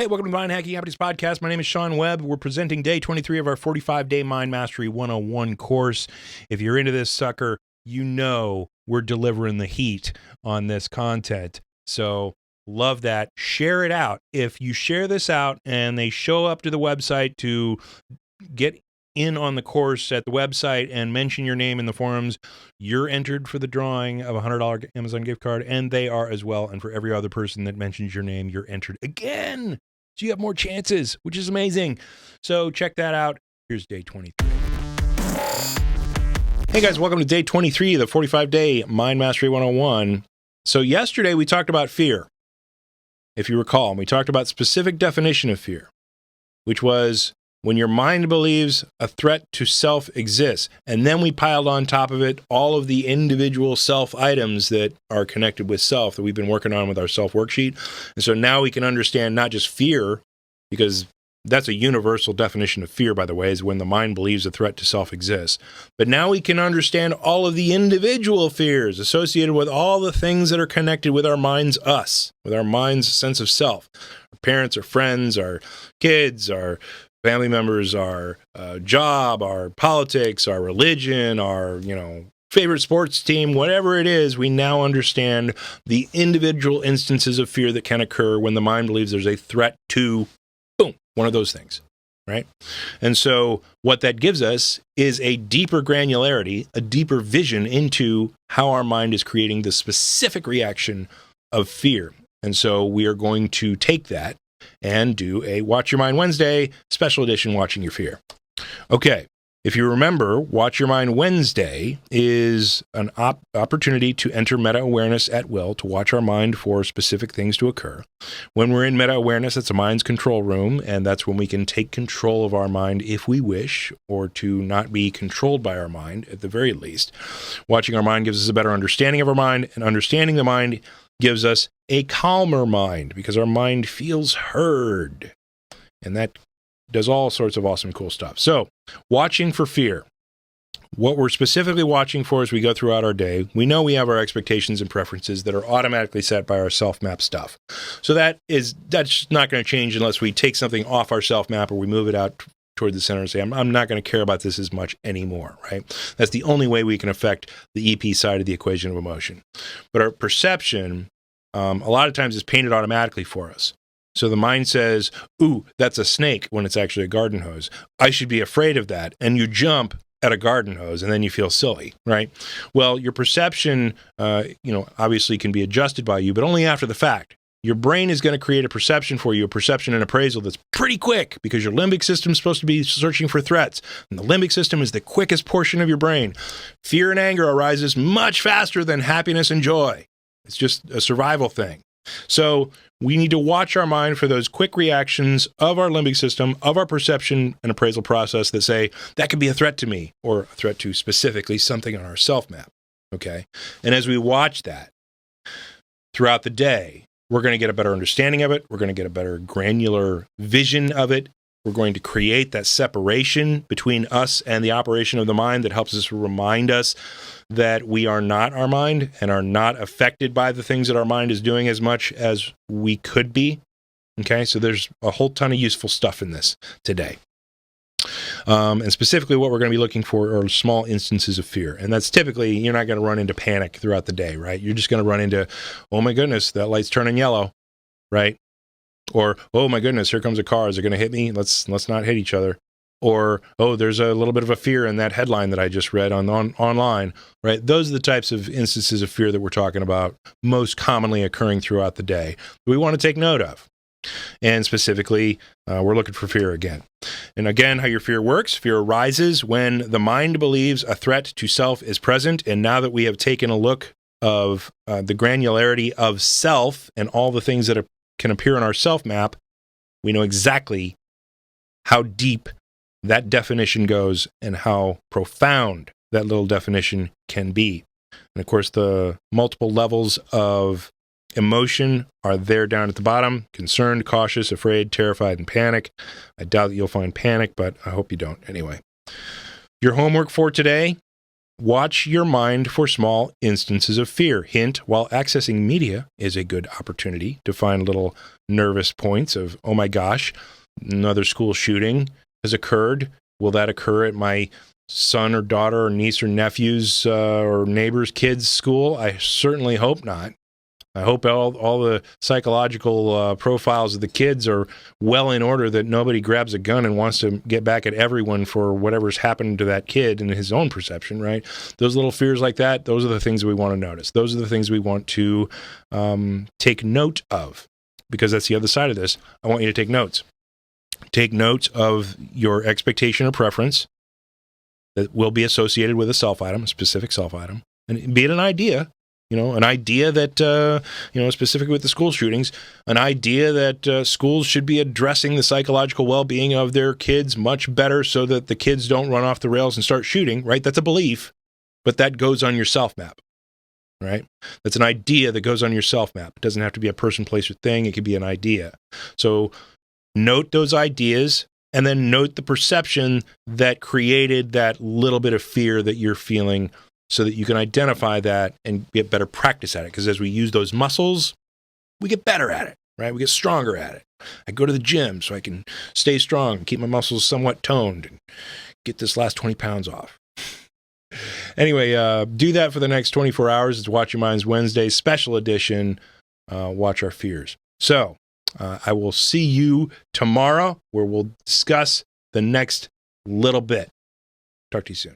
Hey, welcome to the Mind Hacking Happiness Podcast. My name is Sean Webb. We're presenting day 23 of our 45-day Mind Mastery 101 course. If you're into this sucker, you know we're delivering the heat on this content. So love that. Share it out. If you share this out and they show up to the website to get in on the course at the website and mention your name in the forums, you're entered for the drawing of a $100 Amazon gift card, and they are as well. And for every other person that mentions your name, you're entered again. So you have more chances, which is amazing. So check that out. Here's day 23. Hey guys, welcome to day 23 of the 45-day Mind Mastery 101. So yesterday we talked about fear, if you recall, and we talked about specific definition of fear, which was when your mind believes a threat to self exists. And then we piled on top of it all of the individual self items that are connected with self that we've been working on with our self worksheet. And so now we can understand not just fear, because that's a universal definition of fear, by the way, is when the mind believes a threat to self exists. But now we can understand all of the individual fears associated with all the things that are connected with our mind's us, with our mind's sense of self. Our parents, our friends, our kids, our family members, our job, our politics, our religion, our, favorite sports team, whatever it is, we now understand the individual instances of fear that can occur when the mind believes there's a threat to, boom, one of those things, right? And so what that gives us is a deeper granularity, a deeper vision into how our mind is creating the specific reaction of fear. And so we are going to take that and do a Watch Your Mind Wednesday, special edition, Watching Your Fear. Okay, if you remember, Watch Your Mind Wednesday is an opportunity to enter meta-awareness at will, to watch our mind for specific things to occur. When we're in meta-awareness, it's a mind's control room, and that's when we can take control of our mind if we wish, or to not be controlled by our mind, at the very least. Watching our mind gives us a better understanding of our mind, and understanding the mind gives us a calmer mind because our mind feels heard. And that does all sorts of awesome, cool stuff. So, watching for fear. What we're specifically watching for as we go throughout our day, we know we have our expectations and preferences that are automatically set by our self-map stuff. So that's not going to change unless we take something off our self-map or we move it out toward the center and say, I'm not going to care about this as much anymore, right? That's the only way we can affect the EP side of the equation of emotion. But our perception, a lot of times, is painted automatically for us. So the mind says, ooh, that's a snake, when it's actually a garden hose. I should be afraid of that. And you jump at a garden hose, and then you feel silly, right? Well, your perception, obviously can be adjusted by you, but only after the fact. Your brain is going to create a perception for you, a perception and appraisal that's pretty quick, because your limbic system is supposed to be searching for threats. And the limbic system is the quickest portion of your brain. Fear and anger arises much faster than happiness and joy. It's just a survival thing. So we need to watch our mind for those quick reactions of our limbic system, of our perception and appraisal process that say, that could be a threat to me, or a threat to specifically something on our self-map, okay? And as we watch that throughout the day, we're going to get a better understanding of it. We're going to get a better granular vision of it. We're going to create that separation between us and the operation of the mind that helps us remind us that we are not our mind and are not affected by the things that our mind is doing as much as we could be. Okay, so there's a whole ton of useful stuff in this today. And specifically what we're going to be looking for are small instances of fear. And that's typically, you're not going to run into panic throughout the day, right? You're just going to run into, oh my goodness, that light's turning yellow, right? Or, oh my goodness, here comes a car. Is it going to hit me? Let's not hit each other. Or, oh, there's a little bit of a fear in that headline that I just read online, right? Those are the types of instances of fear that we're talking about most commonly occurring throughout the day that we want to take note of. And specifically, we're looking for fear again. And again, how your fear works. Fear arises when the mind believes a threat to self is present. And now that we have taken a look of the granularity of self and all the things that can appear in our self map, we know exactly how deep that definition goes and how profound that little definition can be. And of course, the multiple levels of emotion are there down at the bottom: concerned, cautious, afraid, terrified, and panic. I doubt that you'll find panic, but I hope you don't anyway. Your homework for today Watch your mind for small instances of fear. Hint, while accessing media is a good opportunity to find little nervous points of, oh my gosh, another school shooting has occurred. Will that occur at my son or daughter or niece or nephew's or neighbor's kids' school? I certainly hope not. I hope all the psychological profiles of the kids are well in order, that nobody grabs a gun and wants to get back at everyone for whatever's happened to that kid in his own perception, right? Those little fears like that, those are the things we want to notice. Those are the things we want to take note of, because that's the other side of this. I want you to take notes. Take notes of your expectation or preference that will be associated with a self item, a specific self item, and be it an idea. An idea that, specifically with the school shootings, an idea that schools should be addressing the psychological well-being of their kids much better so that the kids don't run off the rails and start shooting, right? That's a belief, but that goes on your self map, right? That's an idea that goes on your self map. It doesn't have to be a person, place, or thing. It could be an idea. So note those ideas, and then note the perception that created that little bit of fear that you're feeling, so that you can identify that and get better practice at it. Because as we use those muscles, we get better at it, right? We get stronger at it. I go to the gym so I can stay strong, keep my muscles somewhat toned, and get this last 20 pounds off. Anyway, do that for the next 24 hours. It's Watch Your Minds Wednesday, special edition, Watch Our Fears. So I will see you tomorrow, where we'll discuss the next little bit. Talk to you soon.